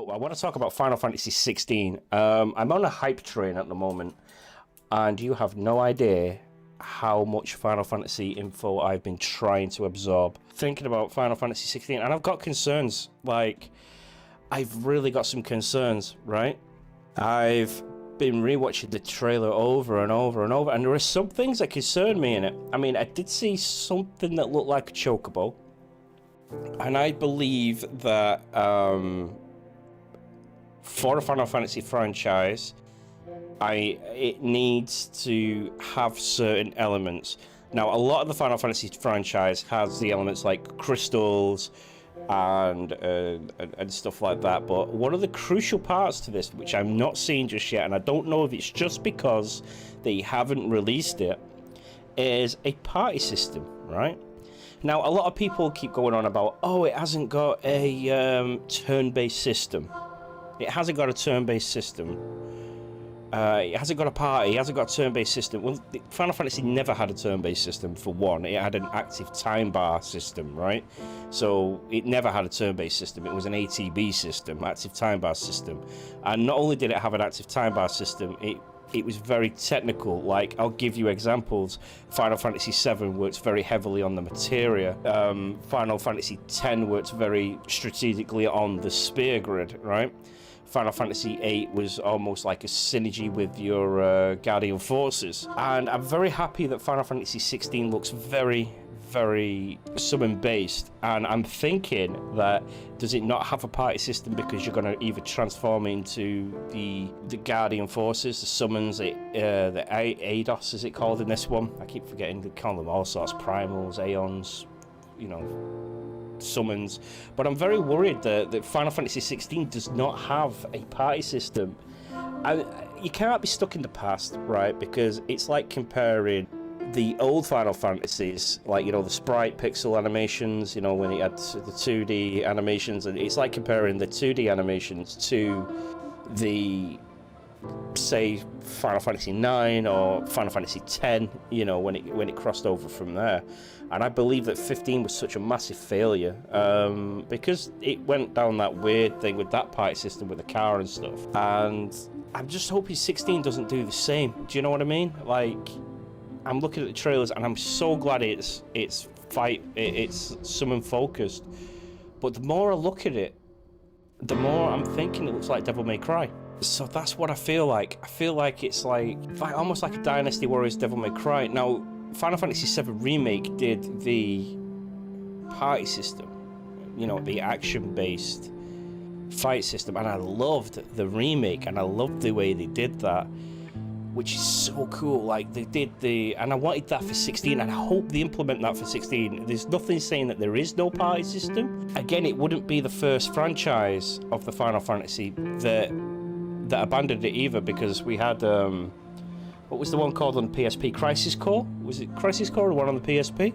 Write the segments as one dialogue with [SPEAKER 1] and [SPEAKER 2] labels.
[SPEAKER 1] So I want to talk about Final Fantasy 16. I'm on a hype train at the moment, and you have no idea how much Final Fantasy info I've been trying to absorb. Thinking about Final Fantasy 16, and I've got concerns. Like, I've really got some concerns, right? I've been rewatching the trailer over and over and over, and there are some things that concern me in it. I mean, I did see something that looked like a chocobo, and I believe that for a Final Fantasy franchise, it needs to have certain elements. Now, a lot of the Final Fantasy franchise has the elements like crystals and stuff like that, but one of the crucial parts to this, which I'm not seeing just yet, and I don't know if it's just because they haven't released it, is a party system, right? Now, a lot of people keep going on about, oh, it hasn't got a turn-based system. It hasn't got a turn-based system. It hasn't got a party, it hasn't got a turn-based system. Well, Final Fantasy never had a turn-based system, for one. It had an active time bar system, right? So it never had a turn-based system. It was an ATB system, active time bar system. And not only did it have an active time bar system, it was very technical. Like, I'll give you examples. Final Fantasy VII works very heavily on the materia. Final Fantasy X works very strategically on the spear grid, right? Final Fantasy VIII was almost like a synergy with your Guardian Forces. And I'm very happy that Final Fantasy 16 looks very, very summon-based. And I'm thinking that, does it not have a party system because you're going to either transform into the Guardian Forces, the summons, the Eidos, is it called in this one? I keep forgetting, they call them all sorts, primals, aeons, you know, summons. But I'm very worried that Final Fantasy 16 does not have a party system. You can't be stuck in the past, right? Because it's like comparing the old Final Fantasies, like, you know, the sprite pixel animations, you know, when it had the 2D animations, and it's like comparing the 2D animations to the, say, Final Fantasy 9 or Final Fantasy 10, you know, when it crossed over from there. And I believe that 15 was such a massive failure because it went down that weird thing with that party system with the car and stuff. And I'm just hoping 16 doesn't do the same. Do you know what I mean? Like, I'm looking at the trailers and I'm so glad it's summon focused. But the more I look at it, the more I'm thinking it looks like Devil May Cry. So that's what I feel like. I feel like it's like almost like a Dynasty Warriors Devil May Cry. Now, Final Fantasy VII Remake did the party system, you know, the action-based fight system, and I loved the remake, and I loved the way they did that, which is so cool. Like, they did and I wanted that for 16, and I hope they implement that for 16. There's nothing saying that there is no party system. Again, it wouldn't be the first franchise of the Final Fantasy that abandoned it either, because we had what was the one called on PSP? Crisis Core? Was it Crisis Core, or one on the PSP?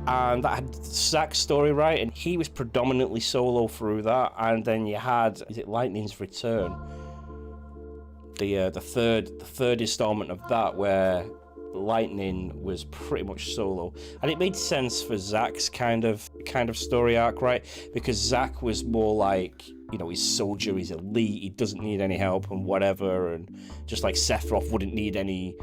[SPEAKER 1] And that had Zack's story, right? And he was predominantly solo through that. And then you had, is it Lightning's Return? The third installment of that, where Lightning was pretty much solo, and it made sense for Zack's kind of story arc, right? Because Zack was more like, you know, he's soldier, he's elite, he doesn't need any help and whatever, and just like Sephiroth wouldn't need any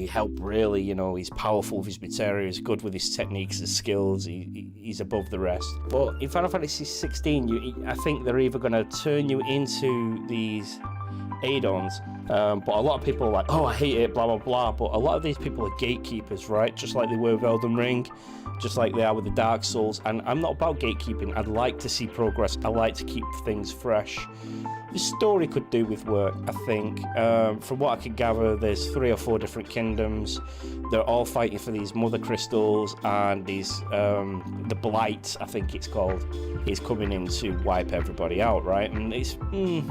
[SPEAKER 1] help really, you know, he's powerful with his materia, he's good with his techniques and skills, he's above the rest. But in Final Fantasy 16, I think they're either going to turn you into these add-ons, but a lot of people are like, oh, I hate it, blah blah blah, but a lot of these people are gatekeepers, right? Just like they were with Elden Ring, just like they are with the Dark Souls. And I'm not about gatekeeping. I'd like to see progress. I like to keep things fresh. The story could do with work, I think. From what I can gather, there's 3 or 4 different kingdoms. They're all fighting for these mother crystals, and these the Blight, I think it's called, is coming in to wipe everybody out, right? And it's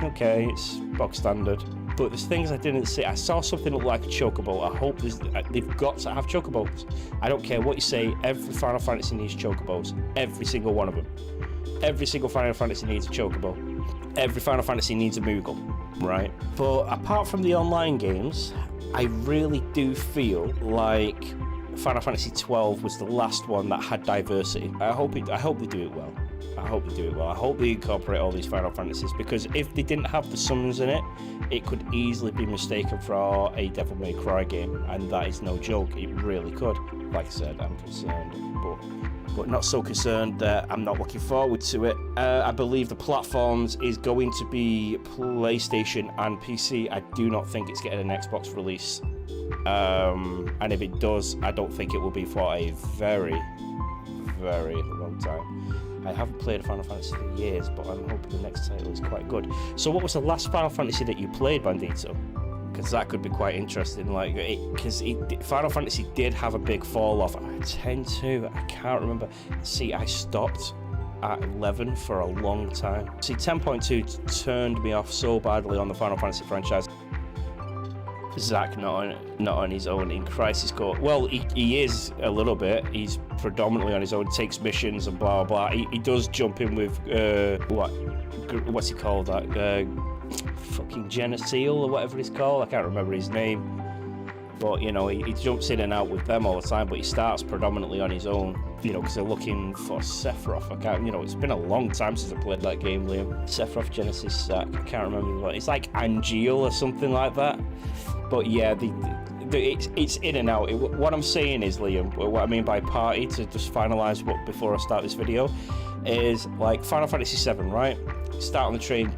[SPEAKER 1] okay, it's box standard. But there's things I didn't see. I saw something look like a chocobo. I hope they've got to have chocobos. I don't care what you say, every Final Fantasy needs chocobos. Every single one of them. Every single Final Fantasy needs a chocobo. Every Final Fantasy needs a Moogle, right? But apart from the online games, I really do feel like Final Fantasy XII was the last one that had diversity. I hope they do it well. I hope they do it well. I hope they incorporate all these Final Fantasies, because if they didn't have the summons in it, it could easily be mistaken for a Devil May Cry game, and that is no joke. It really could. Like I said, I'm concerned, but not so concerned that I'm not looking forward to it. I believe the platforms is going to be PlayStation and PC. I do not think it's getting an Xbox release. And if it does, I don't think it will be for a very, very long time. I haven't played a Final Fantasy for years, but I'm hoping the next title is quite good. So what was the last Final Fantasy that you played, Bandito? Because that could be quite interesting, like, because Final Fantasy did have a big fall off. I can't remember. See, I stopped at 11 for a long time. See, 10.2 turned me off so badly on the Final Fantasy franchise. Zack not on his own in Crisis Core. Well, he is a little bit. He's predominantly on his own, takes missions and blah blah. He does jump in with what's he called, that fucking Geneseo or whatever it's called. I can't remember his name. But you know, he jumps in and out with them all the time. But he starts predominantly on his own. You know, because they're looking for Sephiroth. It's been a long time since I played that game, Liam. Sephiroth, Genesis, Zack. I can't remember what. It's like Angeal or something like that. But yeah, it's in and out. What I'm saying is, Liam, what I mean by party, to just finalise before I start this video, is like Final Fantasy VII, right? Start on the train.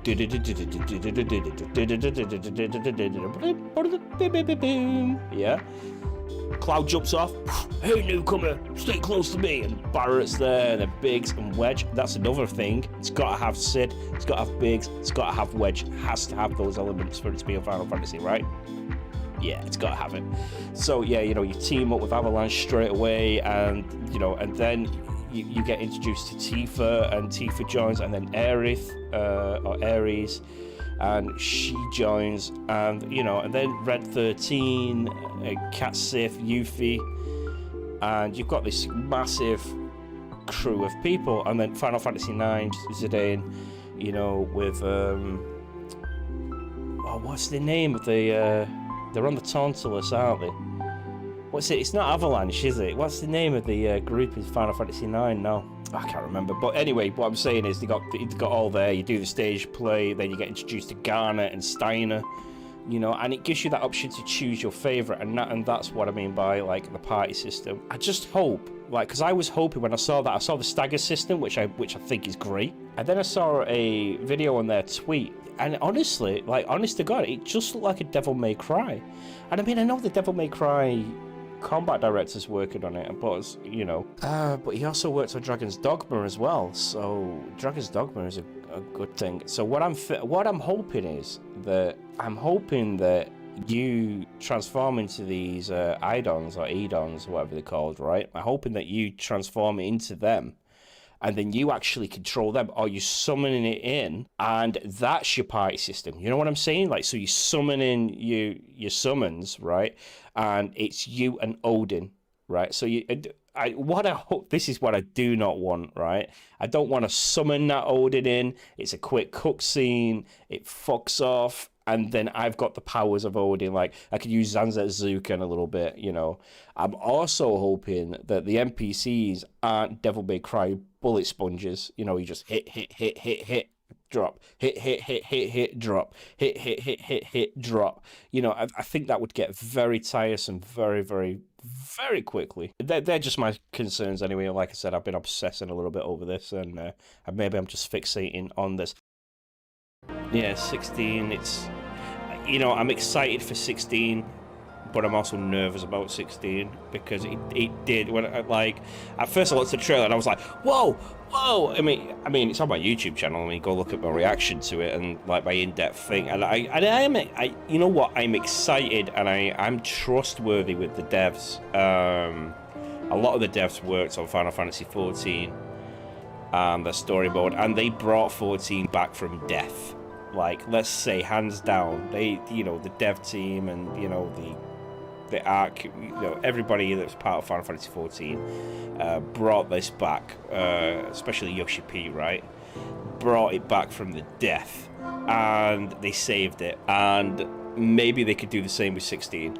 [SPEAKER 1] Yeah. Cloud jumps off. Hey, newcomer, stay close to me. And Barrett's there, and then Biggs and Wedge. That's another thing. It's got to have Sid. It's got to have Biggs. It's got to have Wedge. It has to have those elements for it to be a Final Fantasy, right? Yeah, it's got to have it. So yeah, you know, you team up with Avalanche straight away, and you know, and then you get introduced to Tifa, and Tifa joins, and then Aerith or Ares, and she joins, and you know, and then Red 13, Cat Sith, Yuffie, and you've got this massive crew of people, and then Final Fantasy IX, Zidane, you know, with what's the name of the they're on the Tantalus, aren't they? What's it? It's not Avalanche, is it? What's the name of the group in Final Fantasy IX? No, I can't remember. But anyway, what I'm saying is they got all there. You do the stage play, then you get introduced to Garnet and Steiner, you know, and it gives you that option to choose your favorite, and that's what I mean by like the party system. I just hope, like, because I was hoping when I saw that, I saw the stagger system, which I think is great, and then I saw a video on their tweet. And honestly, like, honest to God, it just looked like a Devil May Cry. And I mean, I know the Devil May Cry combat director's working on it, but, you know. But he also worked on Dragon's Dogma as well. So Dragon's Dogma is a good thing. So what I'm hoping is that you transform into these Idons or Edons, whatever they're called, right? I'm hoping that you transform into them. And then you actually control them, or you summoning it in, and that's your party system. You know what I'm saying? Like, so you summon in your summons, right? And it's you and Odin, right? So this is what I do not want, right? I don't want to summon that Odin in. It's a quick cutscene. It fucks off. And then I've got the powers of Odin. Like, I could use Zanzetsuken a little bit, you know. I'm also hoping that the NPCs aren't Devil May Cry bullet sponges. You know, you just hit, drop, hit, drop, hit, drop. You know, I think that would get very tiresome very, very, very quickly. They're just my concerns anyway. Like I said, I've been obsessing a little bit over this, and maybe I'm just fixating on this. Yeah, 16, it's, you know, I'm excited for 16, but I'm also nervous about 16, because it did, when at first I looked at the trailer and I was like, whoa, I mean, it's on my YouTube channel. I mean, go look at my reaction to it and like my in-depth thing, and I you know what, I'm excited, and I'm trustworthy with the devs. A lot of the devs worked on Final Fantasy 14 and the story mode, and they brought 14 back from death. Like, let's say hands down, they, you know, the dev team and, you know, the arc, you know, everybody that was part of Final Fantasy 14 brought this back, especially Yoshi P, right? Brought it back from the death, and they saved it, and maybe they could do the same with 16.